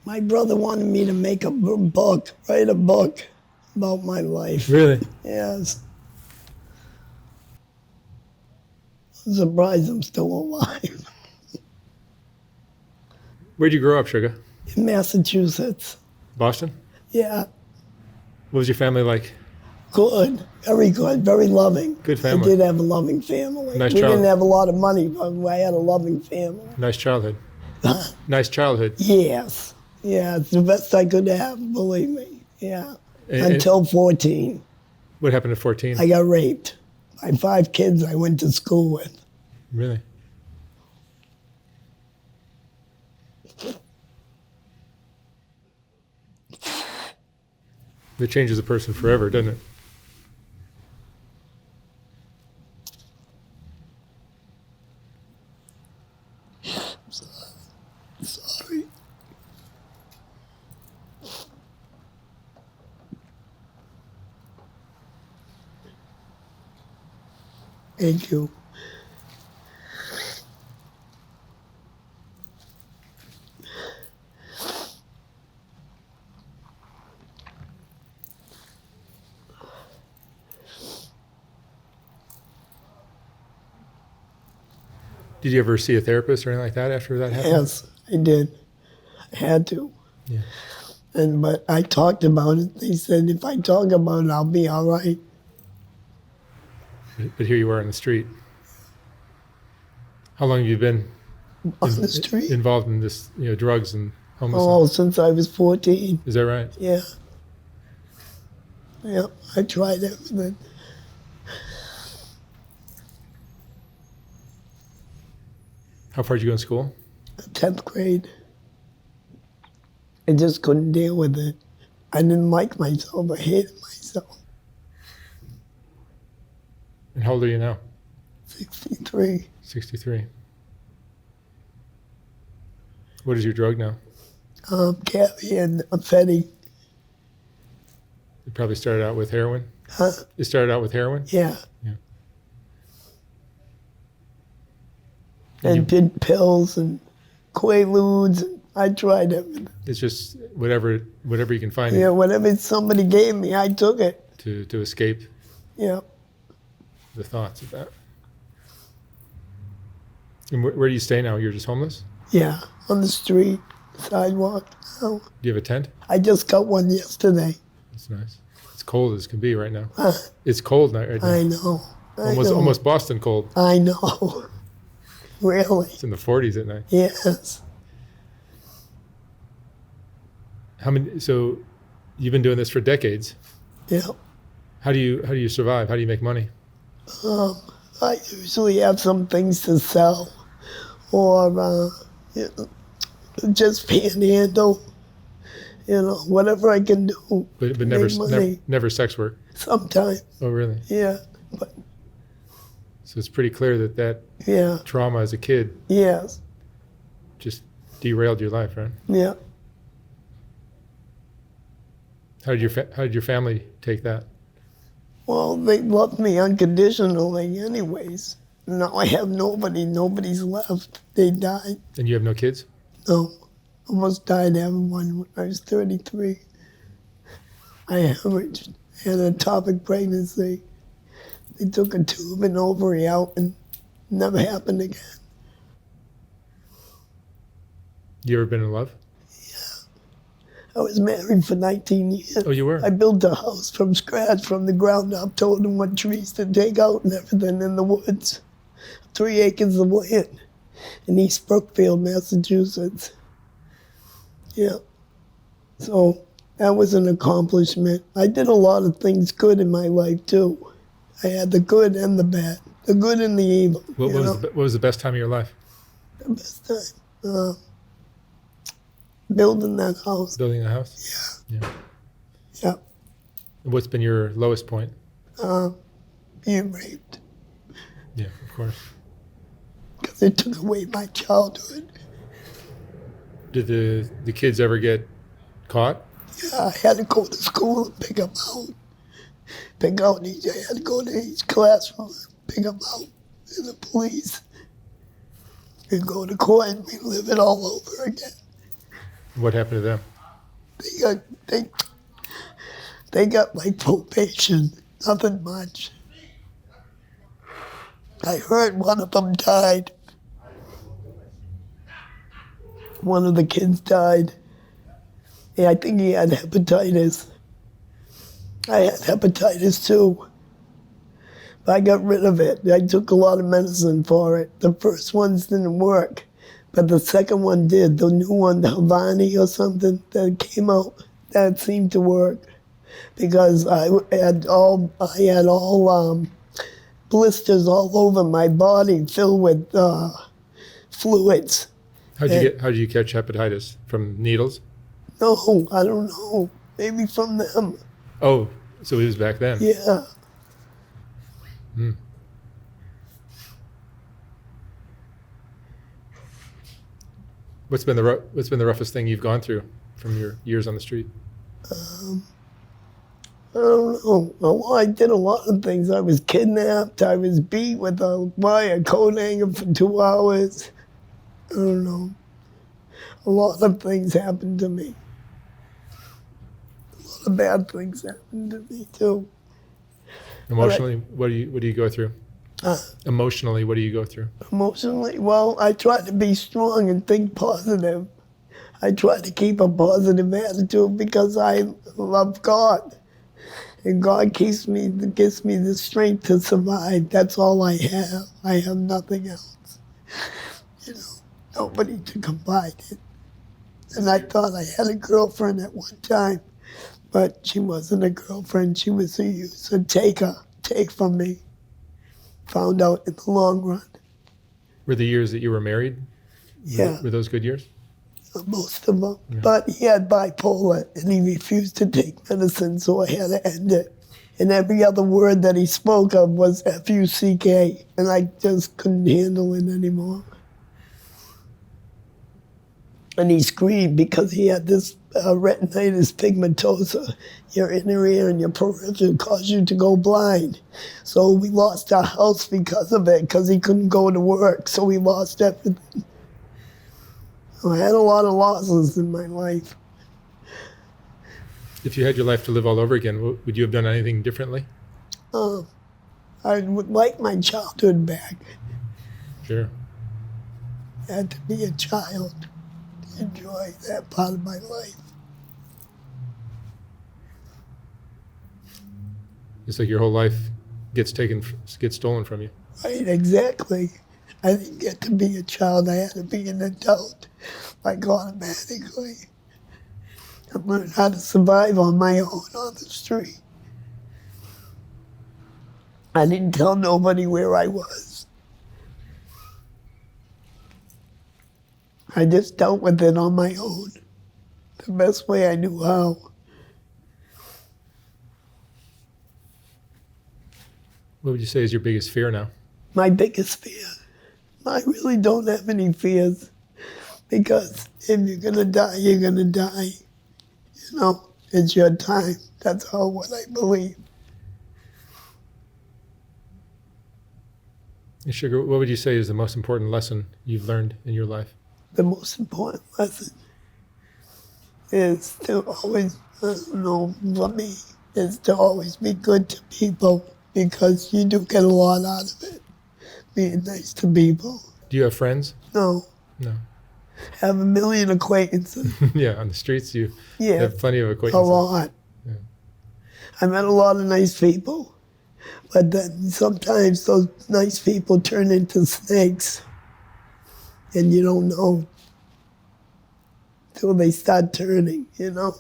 My brother wanted me to make a book, write a book about my life. Really? Yes. I'm surprised I'm still alive. Where'd you grow up, Sugar? In Massachusetts. Boston? Yeah. What was your family like? Good. Very good. Very loving. Good family. I did have a loving family. Nice We child. didn't have a lot of money, but I had a loving family. Nice childhood. Nice childhood. Yes. Yeah, it's the best I could have, believe me. Yeah. And Until 14. what happened at 14? I got raped by 5 kids I went to school with. Really? It changes a person forever, doesn't it? Sorry. Thank you. Did you ever see a therapist or anything like that after that happened? Yes, I did. I had to. Yeah. But I talked about it. They said if I talk about it, I'll be all right. But here you are on the street. How long have you been On the street? involved in this, drugs and homelessness? Oh, since I was 14. Is that right? Yeah. Yeah, I tried everything. How far did you go in school? 10th grade. I just couldn't deal with it. I didn't like myself. I hated myself. And how old are you now? 63. 63. What is your drug now? Caffeine and fentanyl. It probably started out with heroin. Huh? It started out with heroin? Yeah. Yeah. And did pills and Quaaludes. And I tried everything. It's just whatever you can find Yeah, whatever somebody gave me, I took it. to escape Yeah. the thoughts of that. And where do you stay now? You're just homeless? Yeah, on the street, sidewalk. Oh, Do you have a tent? I just got one yesterday. That's nice. It's cold as can be right now. Huh, It's cold now, right now. I know. I know. Almost Boston cold. I know. Really? It's in the 40s at night. Yes. So you've been doing this for decades. Yeah. How do you survive? How do you make money? I usually have some things to sell, or just panhandle. Whatever I can do. But Make money. never sex work. Sometimes. Oh, really? Yeah. But So it's pretty clear that yeah. trauma as a kid Yes. just derailed your life, right? Yeah. How did your family take that? Well, they loved me unconditionally, anyways. Now I have nobody. Nobody's left. They died. And you have no kids? No. Almost died having one when I was 33. I hemorrhaged. Had an ectopic pregnancy. They took a tube and ovary out and never happened again. You ever been in love? I was married for 19 years. Oh, you were? I built a house from scratch, from the ground up, told them what trees to take out and everything in the woods. 3 acres of land in East Brookfield, Massachusetts. Yeah. So that was an accomplishment. I did a lot of things good in my life, too. I had the good and the bad, the good and the evil. What was the best time of your life? The best time? Building that house. Building a house? Yeah. Yeah. Yeah. And what's been your lowest point? Being raped. Yeah, of course. Because it took away my childhood. Did the kids ever get caught? Yeah, I had to go to school and pick them out. I had to go to each classroom and pick them out. And the police. And go to court and relive it all over again. What happened to them? They got they got like probation, nothing much. I heard one of them died. One of the kids died. Yeah, I think he had hepatitis. I had hepatitis too. But I got rid of it. I took a lot of medicine for it. The first ones didn't work, but the second one did. The new one, the Havani or something that came out, that seemed to work because I had all blisters all over my body filled with fluids. How did you catch hepatitis? From needles? No, I don't know. Maybe from them. Oh, so it was back then. Yeah. Hmm. What's been the roughest thing you've gone through from your years on the street? I don't know. Well, I did a lot of things. I was kidnapped. I was beat with a wire coat hanger for 2 hours. I don't know. A lot of things happened to me. A lot of bad things happened to me too. Emotionally, what do you go through? Emotionally, what do you go through? Emotionally, well, I try to be strong and think positive. I try to keep a positive attitude because I love God. And God gives me the strength to survive. That's all I have. I have nothing else. You know, nobody to confide in. And I thought I had a girlfriend at one time, but she wasn't a girlfriend. She was a user, take from me. Found out in the long run. Were the years that you were married? Yeah. Were those good years? Most of them. Yeah. But he had bipolar, and he refused to take medicine, so I had to end it. And every other word that he spoke of was F-U-C-K, and I just couldn't handle it anymore. And he screamed because he had this retinitis pigmentosa. Your inner ear and your peripheral cause you to go blind. So we lost our house because of it, because he couldn't go to work, so we lost everything. I had a lot of losses in my life. If you had your life to live all over again, would you have done anything differently? I would like my childhood back. Sure. I had to be a child to enjoy that part of my life. It's like your whole life gets stolen from you. Right, exactly. I didn't get to be a child. I had to be an adult, like automatically. I learned how to survive on my own on the street. I didn't tell nobody where I was. I just dealt with it on my own, the best way I knew how. What would you say is your biggest fear now? My biggest fear? I really don't have any fears, because if you're gonna die, you're gonna die. You know, it's your time. That's all what I believe. Hey, Sugar, what would you say is the most important lesson you've learned in your life? The most important lesson is to always, I don't know, for me, is to always be good to people, because you do get a lot out of it, being nice to people. Do you have friends? No. No. Have a million acquaintances. Yeah, on the streets you Yeah, have plenty of a acquaintances. lot. Yeah. I met a lot of nice people, but then sometimes those nice people turn into snakes, and you don't know till they start turning, you know?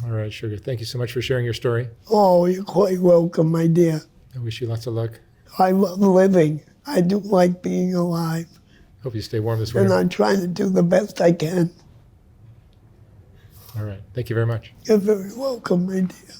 All right, Sugar. Thank you so much for sharing your story. Oh, you're quite welcome, my dear. I wish you lots of luck. I love living. I do like being alive, Hope you stay warm this and winter. I'm trying to do the best I can. All right. Thank you very much. You're very welcome, my dear.